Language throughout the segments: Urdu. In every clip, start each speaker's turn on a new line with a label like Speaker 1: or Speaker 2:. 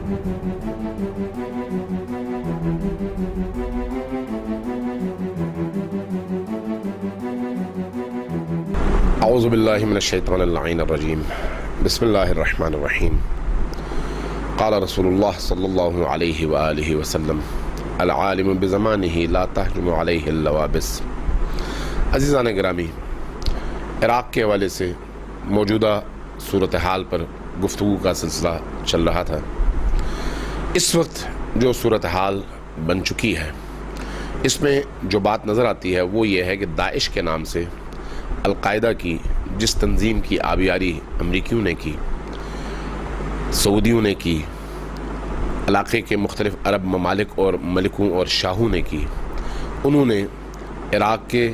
Speaker 1: اعوذ باللہ من الشیطان اللعین الرجیم بسم اللہ الرحمن الرحیم قال رسول اللہ صلی اللہ علیہ وآلہ وسلم العالم بزمانہ لا تہجم علیہ اللوابس۔ عزیزان گرامی، عراق کے حوالے سے موجودہ صورتحال پر گفتگو کا سلسلہ چل رہا تھا۔ اس وقت جو صورتحال بن چکی ہے، اس میں جو بات نظر آتی ہے وہ یہ ہے کہ داعش کے نام سے القاعدہ کی جس تنظیم کی آبیاری امریکیوں نے کی، سعودیوں نے کی، علاقے کے مختلف عرب ممالک اور ملکوں اور شاہوں نے کی، انہوں نے عراق کے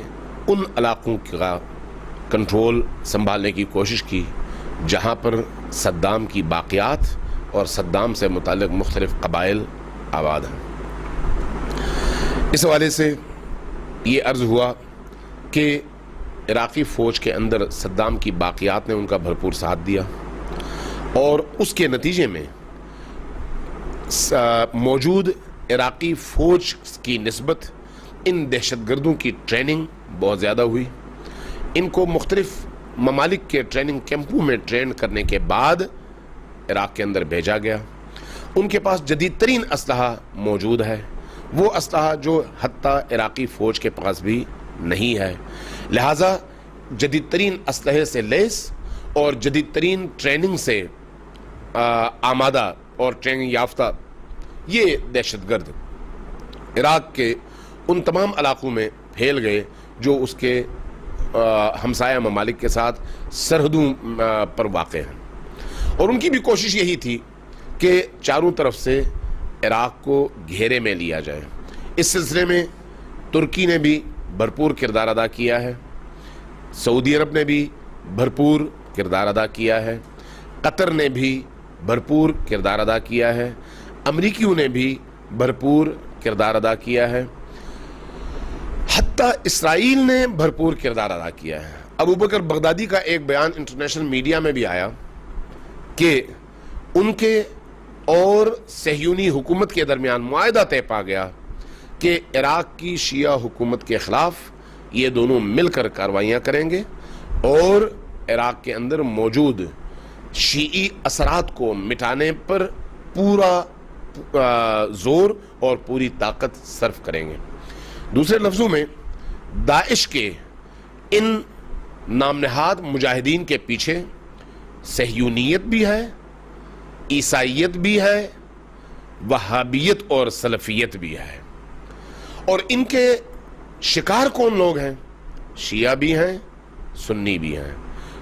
Speaker 1: ان علاقوں کا کنٹرول سنبھالنے کی کوشش کی جہاں پر صدام کی باقیات اور صدام سے متعلق مختلف قبائل آباد ہیں۔ اس حوالے سے یہ عرض ہوا کہ عراقی فوج کے اندر صدام کی باقیات نے ان کا بھرپور ساتھ دیا، اور اس کے نتیجے میں موجود عراقی فوج کی نسبت ان دہشت گردوں کی ٹریننگ بہت زیادہ ہوئی۔ ان کو مختلف ممالک کے ٹریننگ کیمپوں میں ٹرین کرنے کے بعد عراق کے اندر بھیجا گیا۔ ان کے پاس جدید ترین اسلحہ موجود ہے، وہ اسلحہ جو حتیٰ عراقی فوج کے پاس بھی نہیں ہے، لہٰذا جدید ترین اسلحے سے لیس اور جدید ترین ٹریننگ سے آمادہ اور ٹریننگ یافتہ یہ دہشت گرد عراق کے ان تمام علاقوں میں پھیل گئے جو اس کے ہمسایہ ممالک کے ساتھ سرحدوں پر واقع ہیں، اور ان کی بھی کوشش یہی تھی کہ چاروں طرف سے عراق کو گھیرے میں لیا جائے۔ اس سلسلے میں ترکی نے بھی بھرپور کردار ادا کیا ہے، سعودی عرب نے بھی بھرپور کردار ادا کیا ہے، قطر نے بھی بھرپور کردار ادا کیا ہے، امریکیوں نے بھی بھرپور کردار ادا کیا ہے، حتیٰ اسرائیل نے بھرپور کردار ادا کیا ہے۔ ابو بکر بغدادی کا ایک بیان انٹرنیشنل میڈیا میں بھی آیا کہ ان کے اور صہیونی حکومت کے درمیان معاہدہ طے پا گیا کہ عراق کی شیعہ حکومت کے خلاف یہ دونوں مل کر کارروائیاں کریں گے اور عراق کے اندر موجود شیعی اثرات کو مٹانے پر پورا زور اور پوری طاقت صرف کریں گے۔ دوسرے لفظوں میں داعش کے ان نام نہاد مجاہدین کے پیچھے صہیونیت بھی ہے، عیسائیت بھی ہے، وہابیت اور سلفیت بھی ہے، اور ان کے شکار کون لوگ ہیں؟ شیعہ بھی ہیں، سنی بھی ہیں۔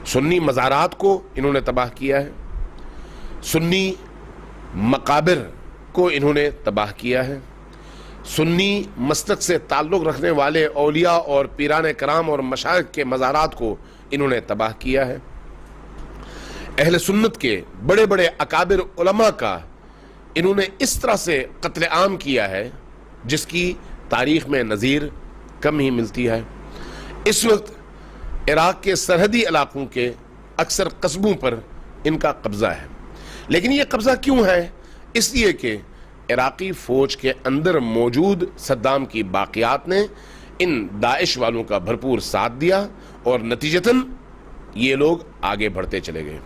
Speaker 1: سنی مزارات کو انہوں نے تباہ کیا ہے، سنی مقابر کو انہوں نے تباہ کیا ہے، سنی مسلک سے تعلق رکھنے والے اولیاء اور پیران کرام اور مشائخ کے مزارات کو انہوں نے تباہ کیا ہے، اہل سنت کے بڑے بڑے اکابر علماء کا انہوں نے اس طرح سے قتل عام کیا ہے جس کی تاریخ میں نظیر کم ہی ملتی ہے۔ اس وقت عراق کے سرحدی علاقوں کے اکثر قصبوں پر ان کا قبضہ ہے، لیکن یہ قبضہ کیوں ہے؟ اس لیے کہ عراقی فوج کے اندر موجود صدام کی باقیات نے ان داعش والوں کا بھرپور ساتھ دیا اور نتیجتاً یہ لوگ آگے بڑھتے چلے گئے۔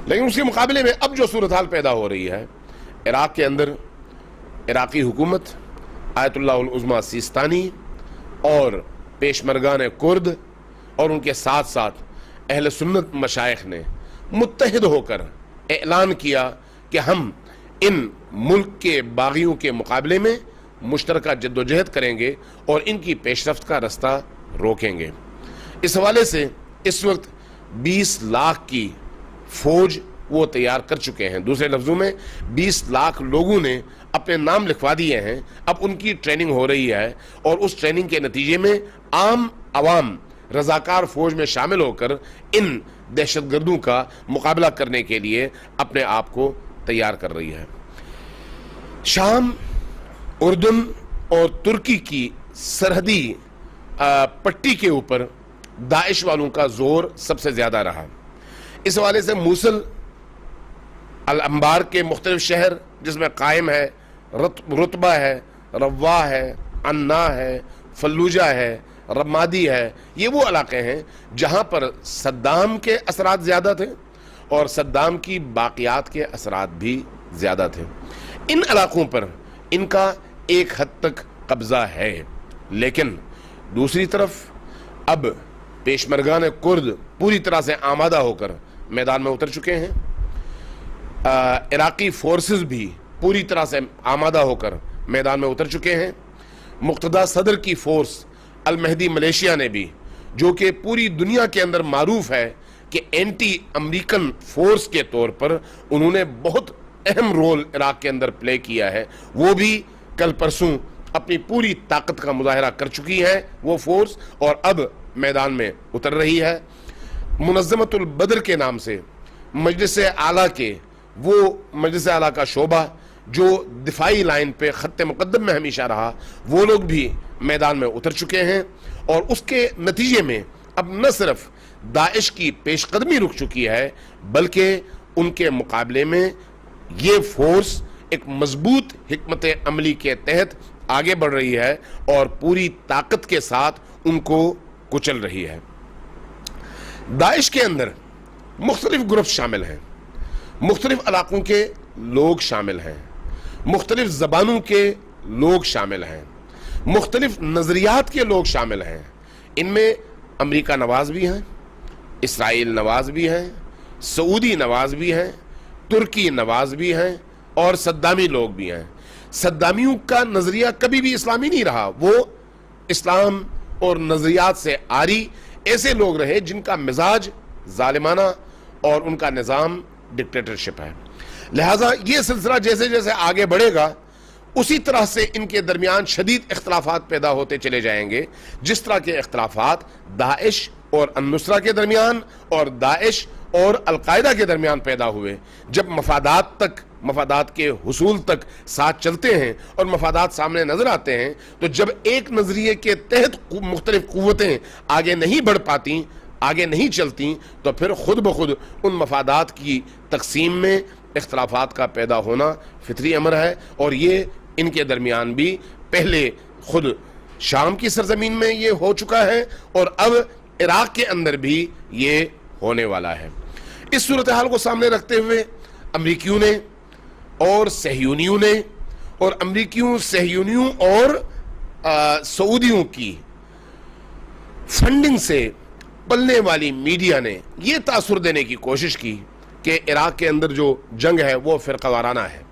Speaker 1: لیکن اس کے مقابلے میں اب جو صورتحال پیدا ہو رہی ہے، عراق کے اندر عراقی حکومت، آیت اللہ العظمیٰ سیستانی اور پیشمرگان کرد اور ان کے ساتھ ساتھ اہل سنت مشائخ نے متحد ہو کر اعلان کیا کہ ہم ان ملک کے باغیوں کے مقابلے میں مشترکہ جد و جہد کریں گے اور ان کی پیش رفت کا رستہ روکیں گے۔ اس حوالے سے اس وقت 20 لاکھ کی فوج وہ تیار کر چکے ہیں۔ دوسرے لفظوں میں 20 لاکھ لوگوں نے اپنے نام لکھوا دیے ہیں، اب ان کی ٹریننگ ہو رہی ہے، اور اس ٹریننگ کے نتیجے میں عام عوام رضاکار فوج میں شامل ہو کر ان دہشت گردوں کا مقابلہ کرنے کے لیے اپنے آپ کو تیار کر رہی ہے۔ شام، اردن اور ترکی کی سرحدی پٹی کے اوپر داعش والوں کا زور سب سے زیادہ رہا۔ اس حوالے سے موصل، الانبار کے مختلف شہر، جس میں قائم ہے، رتبہ ہے، روا ہے، انا ہے، فلوجہ ہے، رمادی ہے، یہ وہ علاقے ہیں جہاں پر صدام کے اثرات زیادہ تھے اور صدام کی باقیات کے اثرات بھی زیادہ تھے۔ ان علاقوں پر ان کا ایک حد تک قبضہ ہے، لیکن دوسری طرف اب پیشمرگان کرد پوری طرح سے آمادہ ہو کر میدان میں اتر چکے ہیں۔ عراقی فورسز بھی پوری طرح سے آمادہ ہو کر میدان میں اتر چکے ہیں۔ مقتدی صدر کی فورس المہدی ملیشیا نے بھی، جو کہ پوری دنیا کے اندر معروف ہے کہ اینٹی امریکن فورس کے طور پر انہوں نے بہت اہم رول عراق کے اندر پلے کیا ہے، وہ بھی کل پرسوں اپنی پوری طاقت کا مظاہرہ کر چکی ہے وہ فورس، اور اب میدان میں اتر رہی ہے۔ منظمت البدر کے نام سے مجلس اعلیٰ کے وہ مجلس اعلیٰ کا شعبہ جو دفاعی لائن پہ خط مقدم میں ہمیشہ رہا، وہ لوگ بھی میدان میں اتر چکے ہیں، اور اس کے نتیجے میں اب نہ صرف داعش کی پیش قدمی رک چکی ہے بلکہ ان کے مقابلے میں یہ فورس ایک مضبوط حکمت عملی کے تحت آگے بڑھ رہی ہے اور پوری طاقت کے ساتھ ان کو کچل رہی ہے۔ داعش کے اندر مختلف گروپ شامل ہیں، مختلف علاقوں کے لوگ شامل ہیں، مختلف زبانوں کے لوگ شامل ہیں، مختلف نظریات کے لوگ شامل ہیں۔ ان میں امریکہ نواز بھی ہیں، اسرائیل نواز بھی ہیں، سعودی نواز بھی ہیں، ترکی نواز بھی ہیں اور صدامی لوگ بھی ہیں۔ صدامیوں کا نظریہ کبھی بھی اسلامی نہیں رہا، وہ اسلام اور نظریات سے عاری ایسے لوگ رہے جن کا مزاج ظالمانہ اور ان کا نظام ڈکٹیٹرشپ ہے۔ لہٰذا یہ سلسلہ جیسے جیسے آگے بڑھے گا اسی طرح سے ان کے درمیان شدید اختلافات پیدا ہوتے چلے جائیں گے، جس طرح کے اختلافات داعش اور النصرہ کے درمیان اور داعش اور القاعدہ کے درمیان پیدا ہوئے۔ جب مفادات کے حصول تک ساتھ چلتے ہیں اور مفادات سامنے نظر آتے ہیں، تو جب ایک نظریے کے تحت مختلف قوتیں آگے نہیں بڑھ پاتی، آگے نہیں چلتی، تو پھر خود بخود ان مفادات کی تقسیم میں اختلافات کا پیدا ہونا فطری امر ہے، اور یہ ان کے درمیان بھی پہلے خود شام کی سرزمین میں یہ ہو چکا ہے اور اب عراق کے اندر بھی یہ ہونے والا ہے۔ اس صورتحال کو سامنے رکھتے ہوئے امریکیوں نے اور صہیونیوں نے اور امریکیوں، صہیونیوں اور سعودیوں کی فنڈنگ سے پلنے والی میڈیا نے یہ تاثر دینے کی کوشش کی کہ عراق کے اندر جو جنگ ہے وہ فرقہ وارانہ ہے،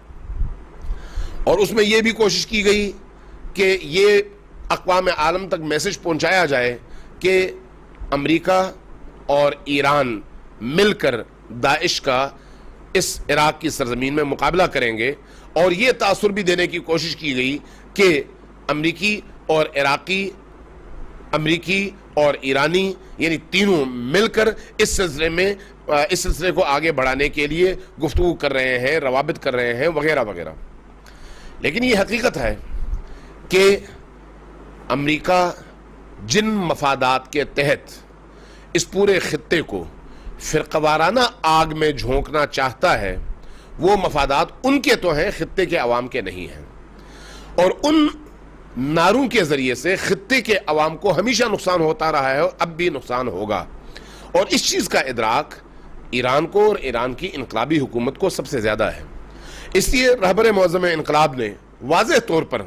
Speaker 1: اور اس میں یہ بھی کوشش کی گئی کہ یہ اقوام عالم تک میسج پہنچایا جائے کہ امریکہ اور ایران مل کر داعش کا اس عراق کی سرزمین میں مقابلہ کریں گے، اور یہ تاثر بھی دینے کی کوشش کی گئی کہ امریکی اور ایرانی یعنی تینوں مل کر اس سلسلے کو آگے بڑھانے کے لیے گفتگو کر رہے ہیں، روابط کر رہے ہیں وغیرہ وغیرہ۔ لیکن یہ حقیقت ہے کہ امریکہ جن مفادات کے تحت اس پورے خطے کو فرقہ وارانہ آگ میں جھونکنا چاہتا ہے، وہ مفادات ان کے تو ہیں، خطے کے عوام کے نہیں ہیں، اور ان ناروں کے ذریعے سے خطے کے عوام کو ہمیشہ نقصان ہوتا رہا ہے اور اب بھی نقصان ہوگا، اور اس چیز کا ادراک ایران کو اور ایران کی انقلابی حکومت کو سب سے زیادہ ہے۔ اس لیے رہبر معظم انقلاب نے واضح طور پر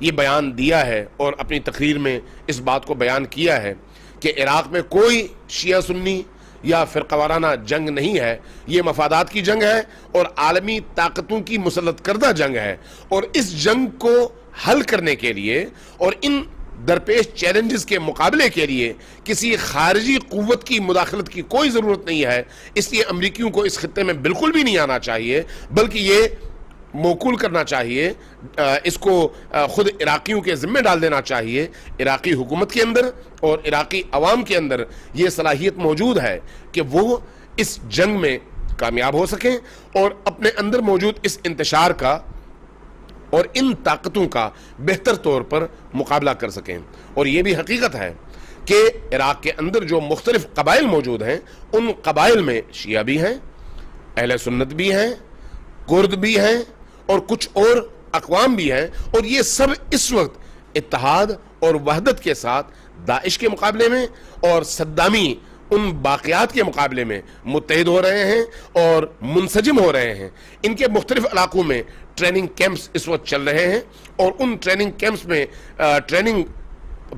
Speaker 1: یہ بیان دیا ہے اور اپنی تقریر میں اس بات کو بیان کیا ہے کہ عراق میں کوئی شیعہ سنی یا فرقہ وارانہ جنگ نہیں ہے، یہ مفادات کی جنگ ہے اور عالمی طاقتوں کی مسلط کردہ جنگ ہے، اور اس جنگ کو حل کرنے کے لیے اور ان درپیش چیلنجز کے مقابلے کے لیے کسی خارجی قوت کی مداخلت کی کوئی ضرورت نہیں ہے۔ اس لیے امریکیوں کو اس خطے میں بالکل بھی نہیں آنا چاہیے، بلکہ یہ موکول کرنا چاہیے، اس کو خود عراقیوں کے ذمہ ڈال دینا چاہیے۔ عراقی حکومت کے اندر اور عراقی عوام کے اندر یہ صلاحیت موجود ہے کہ وہ اس جنگ میں کامیاب ہو سکیں اور اپنے اندر موجود اس انتشار کا اور ان طاقتوں کا بہتر طور پر مقابلہ کر سکیں۔ اور یہ بھی حقیقت ہے کہ عراق کے اندر جو مختلف قبائل موجود ہیں، ان قبائل میں شیعہ بھی ہیں، اہل سنت بھی ہیں، کرد بھی ہیں اور کچھ اور اقوام بھی ہیں، اور یہ سب اس وقت اتحاد اور وحدت کے ساتھ داعش کے مقابلے میں اور صدامی ان باقیات کے مقابلے میں متحد ہو رہے ہیں اور منسجم ہو رہے ہیں۔ ان کے مختلف علاقوں میں ٹریننگ کیمپس اس وقت چل رہے ہیں، اور ان ٹریننگ کیمپس میں ٹریننگ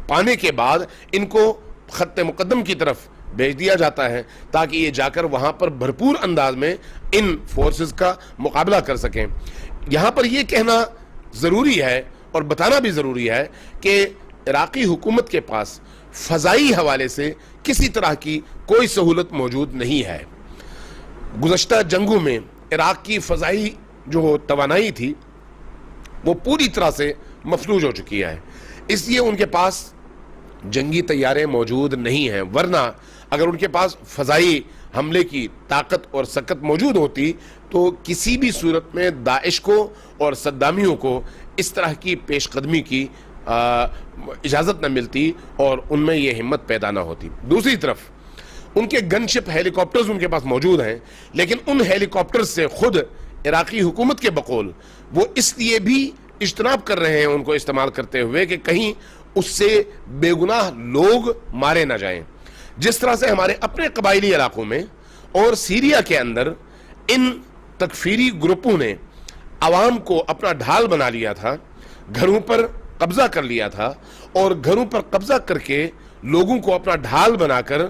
Speaker 1: پانے کے بعد ان کو خط مقدم کی طرف بھیج دیا جاتا ہے تاکہ یہ جا کر وہاں پر بھرپور انداز میں ان فورسز کا مقابلہ کر سکیں۔ یہاں پر یہ کہنا ضروری ہے اور بتانا بھی ضروری ہے کہ عراقی حکومت کے پاس فضائی حوالے سے کسی طرح کی کوئی سہولت موجود نہیں ہے۔ گزشتہ جنگوں میں عراق کی فضائی جو توانائی تھی وہ پوری طرح سے مفلوج ہو چکی ہے، اس لیے ان کے پاس جنگی طیارے موجود نہیں ہیں، ورنہ اگر ان کے پاس فضائی حملے کی طاقت اور سکت موجود ہوتی تو کسی بھی صورت میں داعش کو اور صدامیوں کو اس طرح کی پیش قدمی کی اجازت نہ ملتی اور ان میں یہ ہمت پیدا نہ ہوتی۔ دوسری طرف ان کے گن شپ ہیلی کاپٹرز ان کے پاس موجود ہیں، لیکن ان ہیلی کاپٹرز سے خود عراقی حکومت کے بقول وہ اس لیے بھی اجتناب کر رہے ہیں ان کو استعمال کرتے ہوئے کہ کہیں اس سے بے گناہ لوگ مارے نہ جائیں۔ جس طرح سے ہمارے اپنے قبائلی علاقوں میں اور سیریا کے اندر ان تکفیری گروپوں نے عوام کو اپنا ڈھال بنا لیا تھا، گھروں پر قبضہ کر لیا تھا، اور گھروں پر قبضہ کر کے لوگوں کو اپنا ڈھال بنا کر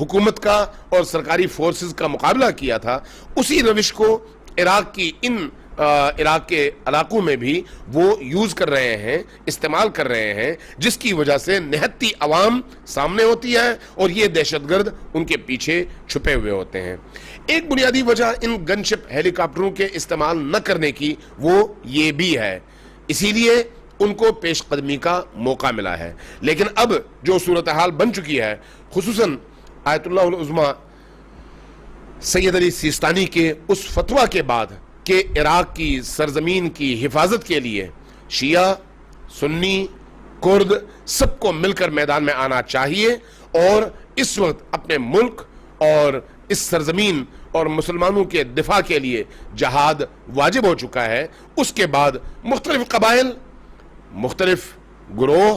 Speaker 1: حکومت کا اور سرکاری فورسز کا مقابلہ کیا تھا، اسی روش کو عراق کی عراق کے علاقوں میں بھی وہ یوز کر رہے ہیں، استعمال کر رہے ہیں، جس کی وجہ سے نہتی عوام سامنے ہوتی ہے اور یہ دہشت گرد ان کے پیچھے چھپے ہوئے ہوتے ہیں۔ ایک بنیادی وجہ ان گن شپ ہیلی کاپٹروں کے استعمال نہ کرنے کی وہ یہ بھی ہے، اسی لیے ان کو پیش قدمی کا موقع ملا ہے۔ لیکن اب جو صورتحال بن چکی ہے، خصوصاً آیت اللہ العظمیٰ سید علی سیستانی کے اس فتویٰ کے بعد کہ عراق کی سرزمین کی حفاظت کے لیے شیعہ، سنی، کرد سب کو مل کر میدان میں آنا چاہیے، اور اس وقت اپنے ملک اور اس سرزمین اور مسلمانوں کے دفاع کے لیے جہاد واجب ہو چکا ہے، اس کے بعد مختلف قبائل، مختلف گروہ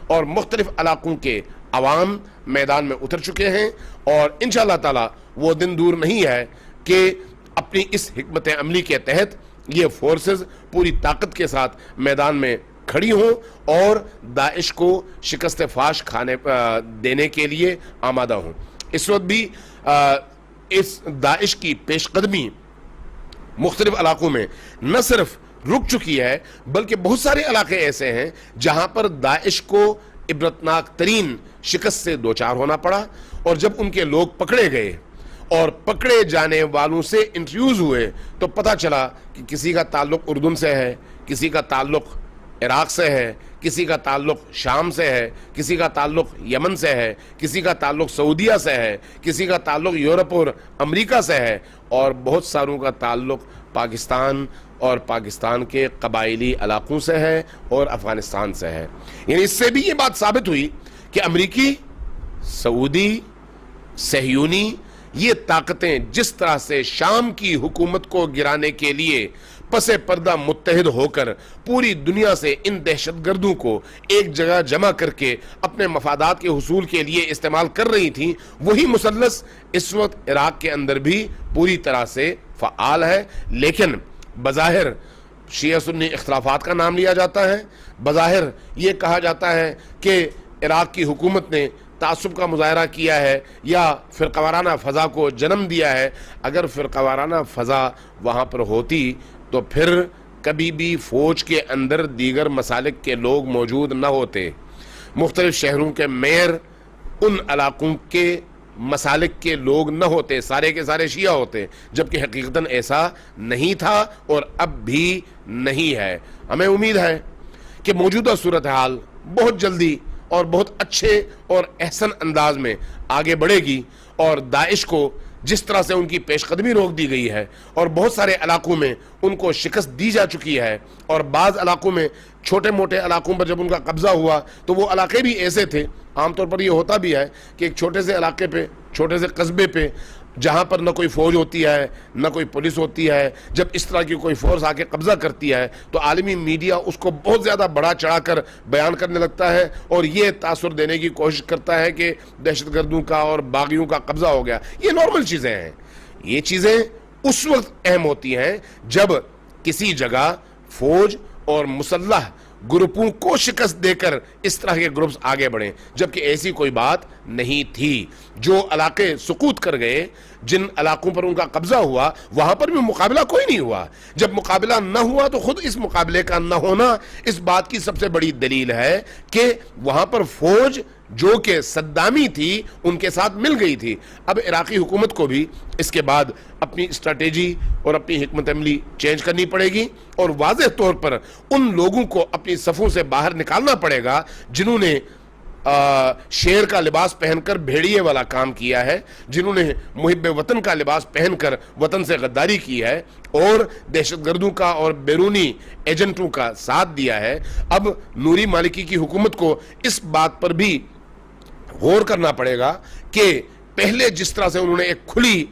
Speaker 1: اور مختلف علاقوں کے عوام میدان میں اتر چکے ہیں، اور انشاءاللہ تعالی وہ دن دور نہیں ہے کہ اپنی اس حکمت عملی کے تحت یہ فورسز پوری طاقت کے ساتھ میدان میں کھڑی ہوں اور داعش کو شکست فاش دینے کے لیے آمادہ ہوں۔ اس وقت بھی اس داعش کی پیش قدمی مختلف علاقوں میں نہ صرف رک چکی ہے، بلکہ بہت سارے علاقے ایسے ہیں جہاں پر داعش کو عبرتناک ترین شکست سے دوچار ہونا پڑا، اور جب ان کے لوگ پکڑے گئے اور پکڑے جانے والوں سے انٹرویوز ہوئے تو پتہ چلا کہ کسی کا تعلق اردن سے ہے، کسی کا تعلق عراق سے ہے، کسی کا تعلق شام سے ہے، کسی کا تعلق یمن سے ہے، کسی کا تعلق سعودیہ سے ہے، کسی کا تعلق یورپ اور امریکہ سے ہے، اور بہت ساروں کا تعلق پاکستان اور پاکستان کے قبائلی علاقوں سے ہے اور افغانستان سے ہے۔ یعنی اس سے بھی یہ بات ثابت ہوئی کہ امریکی، سعودی، صہیونی یہ طاقتیں جس طرح سے شام کی حکومت کو گرانے کے لیے پس پردہ متحد ہو کر پوری دنیا سے ان دہشت گردوں کو ایک جگہ جمع کر کے اپنے مفادات کے حصول کے لیے استعمال کر رہی تھیں، وہی مثلث اس وقت عراق کے اندر بھی پوری طرح سے فعال ہے۔ لیکن بظاہر شیعہ سنی اختلافات کا نام لیا جاتا ہے، بظاہر یہ کہا جاتا ہے کہ عراق کی حکومت نے تعصب کا مظاہرہ کیا ہے یا فرقہ وارانہ فضا کو جنم دیا ہے۔ اگر فرقہ وارانہ فضا وہاں پر ہوتی تو پھر کبھی بھی فوج کے اندر دیگر مسالک کے لوگ موجود نہ ہوتے، مختلف شہروں کے میئر ان علاقوں کے مسالک کے لوگ نہ ہوتے، سارے کے سارے شیعہ ہوتے، جبکہ حقیقتاً ایسا نہیں تھا اور اب بھی نہیں ہے۔ ہمیں امید ہے کہ موجودہ صورتحال بہت جلدی اور بہت اچھے اور احسن انداز میں آگے بڑھے گی، اور داعش کو جس طرح سے ان کی پیش قدمی روک دی گئی ہے اور بہت سارے علاقوں میں ان کو شکست دی جا چکی ہے، اور بعض علاقوں میں چھوٹے موٹے علاقوں پر جب ان کا قبضہ ہوا تو وہ علاقے بھی ایسے تھے، عام طور پر یہ ہوتا بھی ہے کہ ایک چھوٹے سے علاقے پہ، چھوٹے سے قصبے پہ جہاں پر نہ کوئی فوج ہوتی ہے نہ کوئی پولیس ہوتی ہے، جب اس طرح کی کوئی فورس آ کے قبضہ کرتی ہے تو عالمی میڈیا اس کو بہت زیادہ بڑا چڑھا کر بیان کرنے لگتا ہے اور یہ تاثر دینے کی کوشش کرتا ہے کہ دہشت گردوں کا اور باغیوں کا قبضہ ہو گیا۔ یہ نارمل چیزیں ہیں۔ یہ چیزیں اس وقت اہم ہوتی ہیں جب کسی جگہ فوج اور مسلح گروپوں کو شکست دے کر اس طرح کے گروپس آگے بڑھیں، جبکہ ایسی کوئی بات نہیں تھی۔ جو علاقے سقوط کر گئے، جن علاقوں پر ان کا قبضہ ہوا، وہاں پر بھی مقابلہ کوئی نہیں ہوا۔ جب مقابلہ نہ ہوا تو خود اس مقابلے کا نہ ہونا اس بات کی سب سے بڑی دلیل ہے کہ وہاں پر فوج جو کہ صدامی تھی ان کے ساتھ مل گئی تھی۔ اب عراقی حکومت کو بھی اس کے بعد اپنی اسٹریٹجی اور اپنی حکمت عملی چینج کرنی پڑے گی اور واضح طور پر ان لوگوں کو اپنی صفوں سے باہر نکالنا پڑے گا جنہوں نے شیر کا لباس پہن کر بھیڑیے والا کام کیا ہے، جنہوں نے محب وطن کا لباس پہن کر وطن سے غداری کی ہے اور دہشت گردوں کا اور بیرونی ایجنٹوں کا ساتھ دیا ہے۔ اب نوری مالکی کی حکومت کو اس بات پر بھی غور کرنا پڑے گا کہ پہلے جس طرح سے انہوں نے ایک کھلی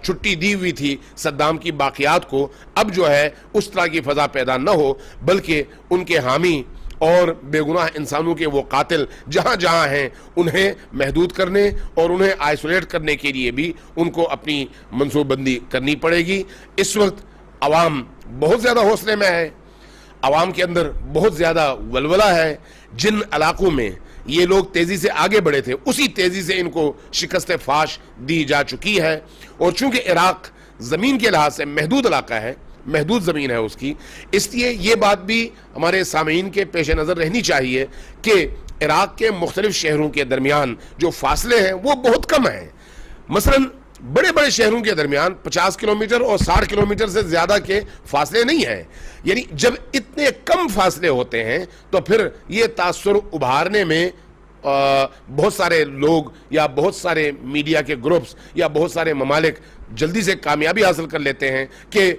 Speaker 1: چھٹی دی ہوئی تھی صدام کی باقیات کو، اب جو ہے اس طرح کی فضا پیدا نہ ہو، بلکہ ان کے حامی اور بے گناہ انسانوں کے وہ قاتل جہاں جہاں ہیں انہیں محدود کرنے اور انہیں آئسولیٹ کرنے کے لیے بھی ان کو اپنی منصوبہ بندی کرنی پڑے گی۔ اس وقت عوام بہت زیادہ حوصلے میں ہے، عوام کے اندر بہت زیادہ ولولہ ہے۔ جن علاقوں میں یہ لوگ تیزی سے آگے بڑھے تھے اسی تیزی سے ان کو شکست فاش دی جا چکی ہے، اور چونکہ عراق زمین کے لحاظ سے محدود علاقہ ہے، محدود زمین ہے اس کی، اس لیے یہ بات بھی ہمارے سامعین کے پیش نظر رہنی چاہیے کہ عراق کے مختلف شہروں کے درمیان جو فاصلے ہیں وہ بہت کم ہیں۔ مثلا بڑے بڑے شہروں کے درمیان 50 کلومیٹر اور 60 کلومیٹر سے زیادہ کے فاصلے نہیں ہیں۔ یعنی جب اتنے کم فاصلے ہوتے ہیں تو پھر یہ تاثر ابھارنے میں بہت سارے لوگ یا بہت سارے میڈیا کے گروپس یا بہت سارے ممالک جلدی سے کامیابی حاصل کر لیتے ہیں کہ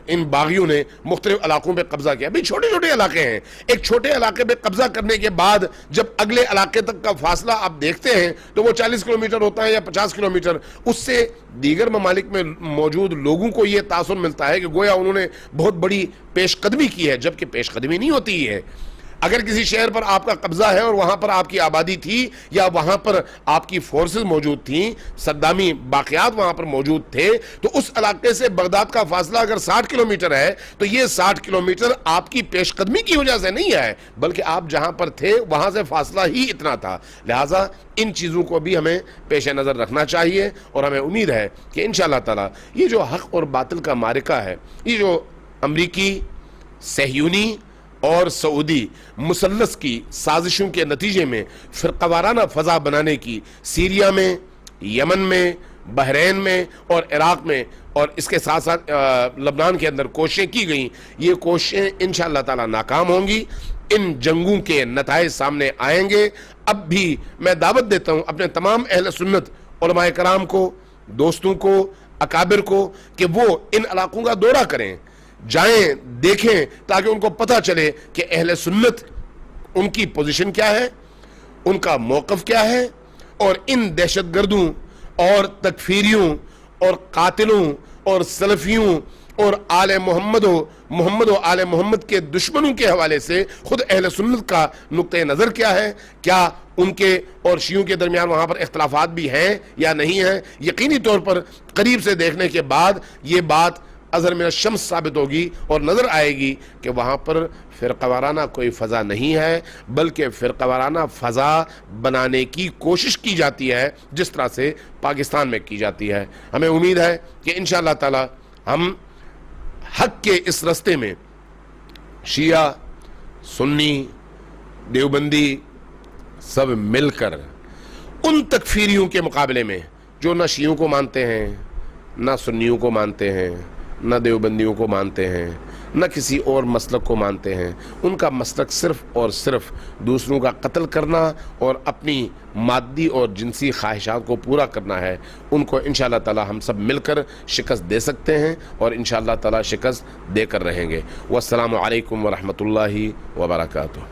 Speaker 1: ان باغیوں نے مختلف علاقوں پہ قبضہ کیا۔ بھی چھوٹے چھوٹے علاقے ہیں، ایک چھوٹے علاقے پہ قبضہ کرنے کے بعد جب اگلے علاقے تک کا فاصلہ آپ دیکھتے ہیں تو وہ 40 کلومیٹر ہوتا ہے یا 50 کلومیٹر۔ اس سے دیگر ممالک میں موجود لوگوں کو یہ تاثر ملتا ہے کہ گویا انہوں نے بہت بڑی پیش قدمی کی ہے، جبکہ پیش قدمی نہیں ہوتی ہے۔ اگر کسی شہر پر آپ کا قبضہ ہے اور وہاں پر آپ کی آبادی تھی یا وہاں پر آپ کی فورسز موجود تھیں، صدامی باقیات وہاں پر موجود تھے، تو اس علاقے سے بغداد کا فاصلہ اگر 60 کلومیٹر ہے تو یہ 60 کلومیٹر آپ کی پیش قدمی کی وجہ سے نہیں ہے، بلکہ آپ جہاں پر تھے وہاں سے فاصلہ ہی اتنا تھا۔ لہٰذا ان چیزوں کو بھی ہمیں پیش نظر رکھنا چاہیے، اور ہمیں امید ہے کہ انشاءاللہ تعالی یہ جو حق اور باطل کا معرکہ ہے، یہ جو امریکی، صہیونی اور سعودی مثلث کی سازشوں کے نتیجے میں فرقہ وارانہ فضا بنانے کی سیریا میں، یمن میں، بحرین میں اور عراق میں اور اس کے ساتھ ساتھ لبنان کے اندر کوششیں کی گئیں، یہ کوششیں انشاءاللہ تعالی ناکام ہوں گی۔ ان جنگوں کے نتائج سامنے آئیں گے۔ اب بھی میں دعوت دیتا ہوں اپنے تمام اہل سنت علماء کرام کو، دوستوں کو، اکابر کو کہ وہ ان علاقوں کا دورہ کریں، جائیں، دیکھیں، تاکہ ان کو پتہ چلے کہ اہل سنت ان کی پوزیشن کیا ہے، ان کا موقف کیا ہے، اور ان دہشت گردوں اور تکفیریوں اور قاتلوں اور سلفیوں اور آل محمد و آل محمد کے دشمنوں کے حوالے سے خود اہل سنت کا نقطہ نظر کیا ہے، کیا ان کے اور شیعوں کے درمیان وہاں پر اختلافات بھی ہیں یا نہیں ہیں۔ یقینی طور پر قریب سے دیکھنے کے بعد یہ بات اظہر من الشمس ثابت ہوگی اور نظر آئے گی کہ وہاں پر فرقہ وارانہ کوئی فضا نہیں ہے، بلکہ فرقہ وارانہ فضا بنانے کی کوشش کی جاتی ہے جس طرح سے پاکستان میں کی جاتی ہے۔ ہمیں امید ہے کہ انشاءاللہ تعالی ہم حق کے اس رستے میں شیعہ، سنی، دیوبندی سب مل کر ان تکفیریوں کے مقابلے میں جو نہ شیعوں کو مانتے ہیں، نہ سنیوں کو مانتے ہیں، نہ دیوبندیوں کو مانتے ہیں، نہ کسی اور مسلک کو مانتے ہیں، ان کا مسلک صرف اور صرف دوسروں کا قتل کرنا اور اپنی مادی اور جنسی خواہشات کو پورا کرنا ہے، ان کو انشاءاللہ تعالی ہم سب مل کر شکست دے سکتے ہیں اور انشاءاللہ تعالی شکست دے کر رہیں گے۔ والسلام علیکم ورحمۃ اللہ وبرکاتہ۔